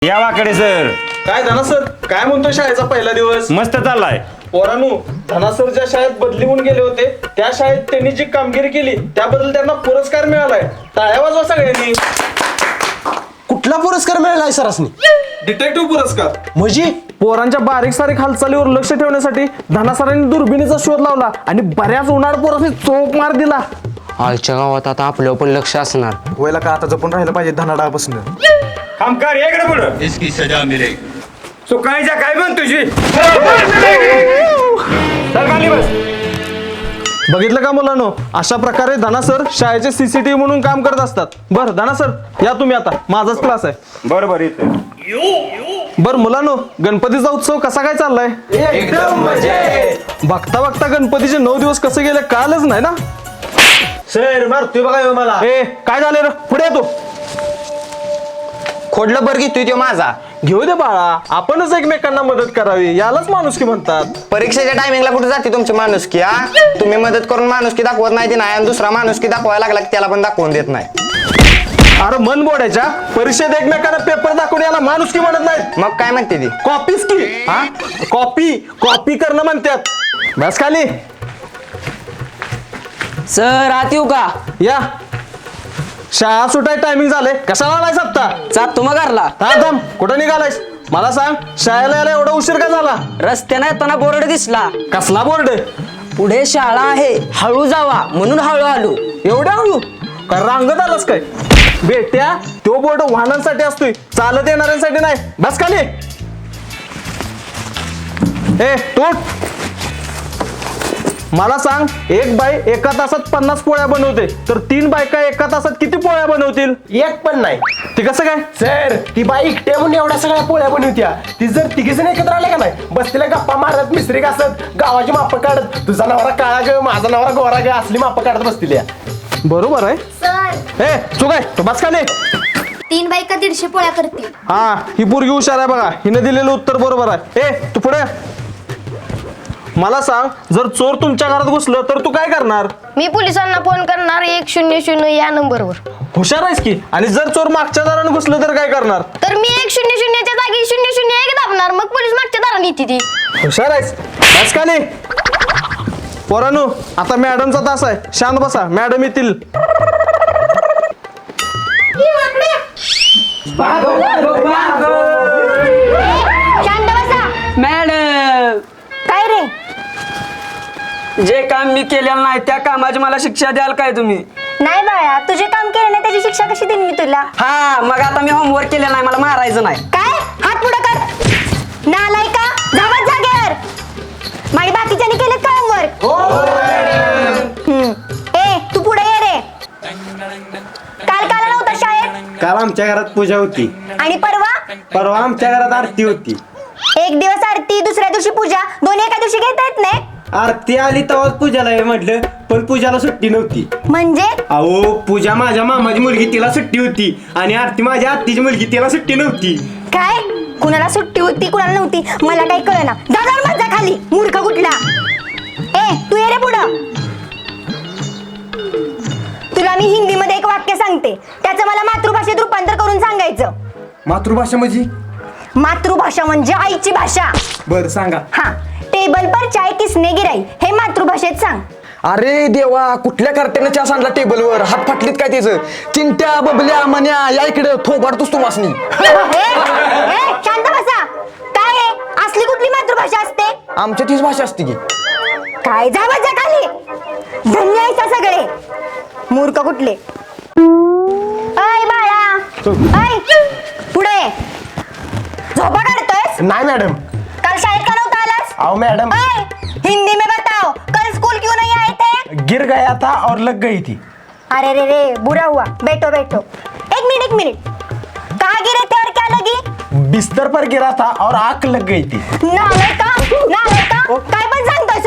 यावाकडे sir. काय धना sir, काय म्हणतोय शाळेचा पहिला दिवस? मस्त चाललाय. पोरांनो, धना सर ज्या शाळेत बदली होऊन गेले होते त्या शाळेत त्यांनी जी कामगिरी केली त्याबद्दल त्यांना पुरस्कार मिळालाय. टाळ्या वाजवा सगळ्यांनी. कुठला पुरस्कार मिळालाय सरासनी? डिटेक्टिव्ह पुरस्कार. म्हणजे पोरांच्या बारीक सारीक हालचालीवर लक्ष ठेवण्यासाठी धना सरांनी दुर्बिणीचा शोध लावला आणि बऱ्याच उन्हाळ पोरांनी चोप मार दिला. आलच्या गावात आता आपल्यावर पण लक्ष असणार. व्हायला का आता जपून राहिलं पाहिजे धनाडापासून. कामकार इकडे पुढं. इसकी सजा मिलेगी. सुकाळीच्या काय म्हण तुझी. बस. बघितलं का मुलांनो, अशा प्रकारे धना सर शाळेचे सीसीटीव्ही म्हणून काम करत असतात. बरं धना सर, या तुम्ही आता, माझाच क्लास आहे. बरोबर इथं. बर मुलांनो, गणपतीचा उत्सव कसा काय चाललाय? एकदम मजेत. बघता बघता गणपतीचे 9 दिवस कसे गेले कळालंच नाही ना. सर मारतोय बघा मला. ए काय झाले रे, पुढे येतो. खोडलं बरं घेतोय तो माझा. घेऊ दे बाळा, आपणच एकमेकांना मदत करावी, यालाच माणुसकी म्हणतात. परीक्षेच्या टायमिंगला कुठे जाते तुमची माणुसकी? हा, तुम्ही मदत करून माणुसकी दाखवत नाही ती नाही, आणि दुसरा माणुसकी दाखवायला लागला की त्याला पण दाखवून देत नाही. अरे मन बोडायच्या परीक्षेत एकमेकांना पेपर दाखवून याला माणुसकी म्हणत नाही. मग काय म्हणते ती? कॉपीच की. हा, कॉपी करणं म्हणतात. बस खाली. सर आत येऊ का? या. शाळा सुटाय टायमिंग झाले, कशाला आलायस आत्ता? जातो मग घरला. थांब, कुठं निघालायस मला सांग. शाळेला यायला एवढा उशीर का झाला? रस्त्याने येताना बोर्ड दिसला, कसला बोर्ड? पुढे शाळा आहे, हळू जावा म्हणून हळू आलो. एवढ्या हळू काय रांगत आलास काय? बेट्या, तो बोर्ड वाहनांसाठी असतोय, चालत येणाऱ्यांसाठी नाही. बस खाली. ए तू मला सांग, एक बाई एका तासात 50 पोळ्या बनवते, तर 3 बायका एका तासात किती पोळ्या बनवतील? एक पण नाही ते कसं काय? सर, ती बाई एकट्या म्हणून एवढ्या सगळ्या पोळ्या बनवत्या. ती जर तिघीजण एकत्र आले का नाही, बसलेल्या गप्पा मारत, मिस्त्री घासत, गावाची माप काढत, तुझा नवरा काळा ग, माझा नवरा गोरा ग, असली माप काढत बसलेल्या. बरोबर आहे. सर, ए चुक आहे, तो बस खाली. 3 बायका 150 पोळ्या करतील. हा, ही पोरगी हुशार आहे बघा, हिने दिलेलं उत्तर बरोबर आहे. ए तू पुढे. मला सांग, जर चोर तुमच्या घरात घुसलं तर तू काय करणार? मी पोलिसांना फोन करणार 100 या नंबरवर. हुशार आहेस की. आणि जर चोर मागच्या दाराने घुसलं तर काय करणार? तर मी 100 च्या जागी 00 दाबणार, मग पोलीस मागच्या दाराने येते ती. हुशार आहेस. बस खाली. पोरांनो, आता मॅडमचा तास आहे, शांत बसा, मॅडम येतील. शांत बसा. मॅडम, काय रे? जे काम मी केलेलं नाही त्या कामाची मला शिक्षा द्याल काय तुम्ही? नाही बाळा, तुझे काम केले नाही त्याची शिक्षा कशी देईन मी तुला? हा, मग आता मी होमवर्क केलेलं नाही, मला मारायचं नाही. काय? हात पुढं कर. नालाय का? जावत जागेवर. माझी बाकीच्यानी केलेत का होमवर्क? ए तू पुढे ये रे. काल काला नव्हता शाळेत? काल आमच्या घरात पूजा होती. आणि परवा? परवा आमच्या घरात आरती होती. एक दिवस आरती, दुसऱ्या दिवशी पूजा, दोन्ही एका दिवशी घेता येत नाही? आरती आली तेव्हाच पूजाला ये म्हटलं, पण पूजाला सुट्टी नव्हती. म्हणजे? अहो, पूजा माझ्या मामाची मुलगी, तिला सुट्टी होती, आणि आरती माझ्या आत्तीची मुलगी, तिला सुट्टी नव्हती. काय? कुणाला सुट्टी होती कुणाला नव्हती मला काही कळेना. जा जाऊन बस जा खाली, मूर्ख कुठला. ए तू ये रे पुढं. तुला मी हिंदीमध्ये एक वाक्य सांगते, त्याचं मला मातृभाषेत रूपांतर करून सांगायचं. मातृभाषा म्हणजे? मातृभाषा म्हणजे आईची भाषा. बर सांगा. हा, टेबल पर चाय किसने गिराई, हे मातृभाषेत सांग. अरे देवा, कुठल्या कार्ट्यानं चहा सांडला टेबलवर? हात फाटलीत काय त्याचं? चिंट्या, बबल्या, मन्या, या इकडे थोबाडतोस तू वासनी. शांत बसा. काय आहे? असली कुठली मातृभाषा असते? आमच्या तीच भाषा असते की. काय जा बस जा खाली. धन्य आहेसा सगळे, मूर्ख कुठले. अय बाळा, अय पुढे. झोपा काढतोयस? नाही मॅडम. कल शाळेत का नव्हता आलास? आओ मैडम, अय, हिंदी में बताओ, कल स्कूल क्यों नहीं आए थे? गिर गया था और लग गई थी. अरे रे रे, बुरा हुआ. बैठो बैठो. एक मिनट. कहाँ गिरे थे और क्या लगी? बिस्तर पर गिरा था और आग लग गई थी. नालाय का? काय पण सांगतोय?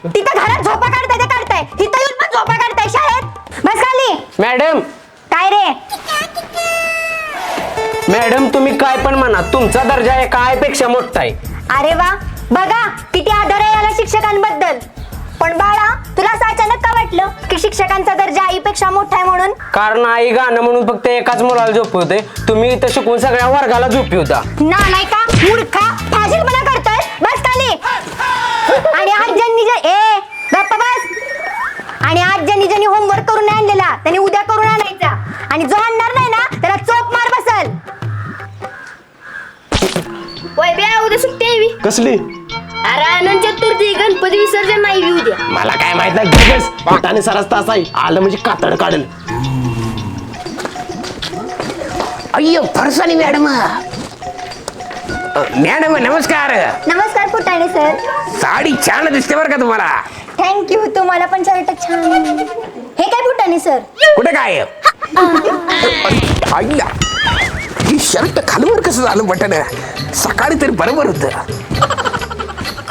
तिथं घरात झोपा काढताय ते काढताय, इथं येऊन पण झोपा काढताय शाळेत. बस खाली. मॅडम, काय रे? मॅडम तुम्ही काय पण म्हणा, तुमचा दर्जा एका आईपेक्षा मोठा आहे. अरे वा, बघा किती आदर आहे याला शिक्षकांबद्दल. पण बाळा तुला असं अचानक का वाटलं की शिक्षकांचा दर्जा आईपेक्षा मोठा आहे म्हणून? कारण आई गाणं म्हणून फक्त एकाच मुलाला झोपवते, तुम्ही इथं शिकून सगळ्या वर्गाला झोपवता. नाही का मूर्खा फाजीलपणा करतोय. बस खाली. आणि आज ज्यांनी गप्प बस. आणि आज ज्यांनी होमवर्क करून नाही आणलेला त्यांनी उद्या करून आणायचा, आणि जो आणणार नाही ना त्याला चोप मार बसल. वैभ्या उद्या सुट्टी आहे बी. कसली? अरे अनंत चतुर्थी गणपती विसर्जन नाही बी उद्या. मला काय माहित नाही. गगस पोटाने सरास तास आहे, आलं म्हणजे कातड काढेल. अय्यो फरसानी मॅडम. मॅडम नमस्कार. नमस्कार फुटाणे सर. साडी छान दिसते बरं का तुम्हाला. थँक्यू. तुम्हाला पण शर्ट छान. हे काय फुटाणे सर? कुठे काय आईला ही शर्ट खालवर कसं झालं बटन सकाळी तरी बरोबर होत.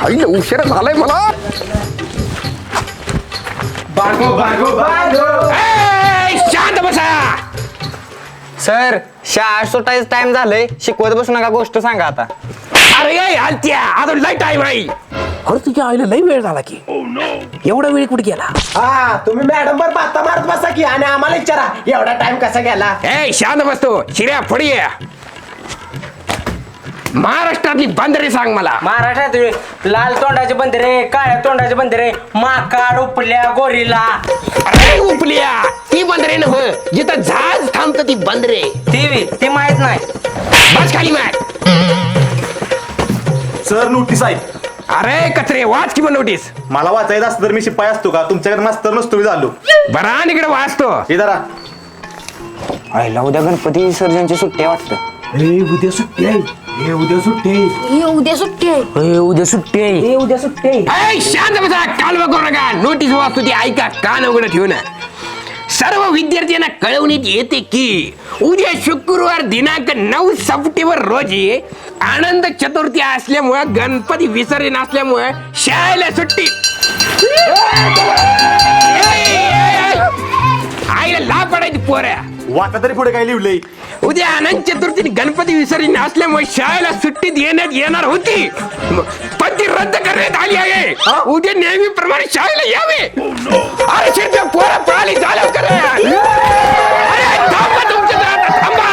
आईला उशीर झालाय मला. ए, शांत बसा. सर शाळा सुटायचं टाइम झालंय, शिकवत बसू नका, गोष्ट सांगा आता. अरे हलत्या अजून लय टाइम आहे. अरे तुझ्या आईला लय वेळ झाला की. एवढा वेळ कुठे गेला? हा तुम्ही मॅडम वर बाता मारत बसा की, आणि आम्हाला विचारा एवढा टाइम कसा गेला. ए शांत बसतो. शिर्या फडी महाराष्ट्रातली बंदरे सांग मला. महाराष्ट्रात लाल तोंडाचे बंदरे, काळ्या तोंडाचे बंदरे, माकाड, उपल्या, गोरिला. अरे उपल्या ती बंदरे नव्ह, जिथं जहाज थांबत ती बंदरे. ती माहित नाही. बस खाली मॅट. सर नोटीस आहे. अरे कचरे वाच किंवा नोटीस. मला वाचायचं असतं तर मी शिपाई असतो का? तुमच्याकडे मास्तर नसतो मी झालो. बरा इकडे वाचतो. हे जरा आईला उद्या गणपती विसर्जनची सुट्टी आहे वाटतं. उद्या सुट्टी आहे. उद्या सुट्टी आहे. उद्या सुट्टी आहे. उद्या सुट्टी आहे. उद्या सुट्टी आहे. ए, शांत बसा. कालवा करू नका. नोटीस वाचतो ती ऐका. कान उघडं ठेवून. सर्व विद्यार्थ्यांना कळवण्यात येते की उद्या शुक्रवार दिनांक 9 सप्टेंबर रोजी आनंद चतुर्थी असल्यामुळे गणपती विसर्जन असल्यामुळे शाळेला सुट्टी. आईला लाभ पडायची पोऱ्या. वाचा तरी पुढे काय लिहिलंय? उद्या अनंत चतुर्थी गणपती विसर्जन असल्यामुळे शाळेला सुट्टी देण्यात येणार होती, पण ती रद्द करण्यात आली आहे. उद्या नेहमीप्रमाणे शाळेला यावे. अरे शेत पोरं पळाली झालं कर. अरे थांबा तुमच्या थांबा.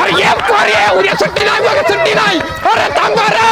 अरे ये पोरे उद्या सुट्टी नाही, बघा सुट्टी नाही. अरे थांबा रे.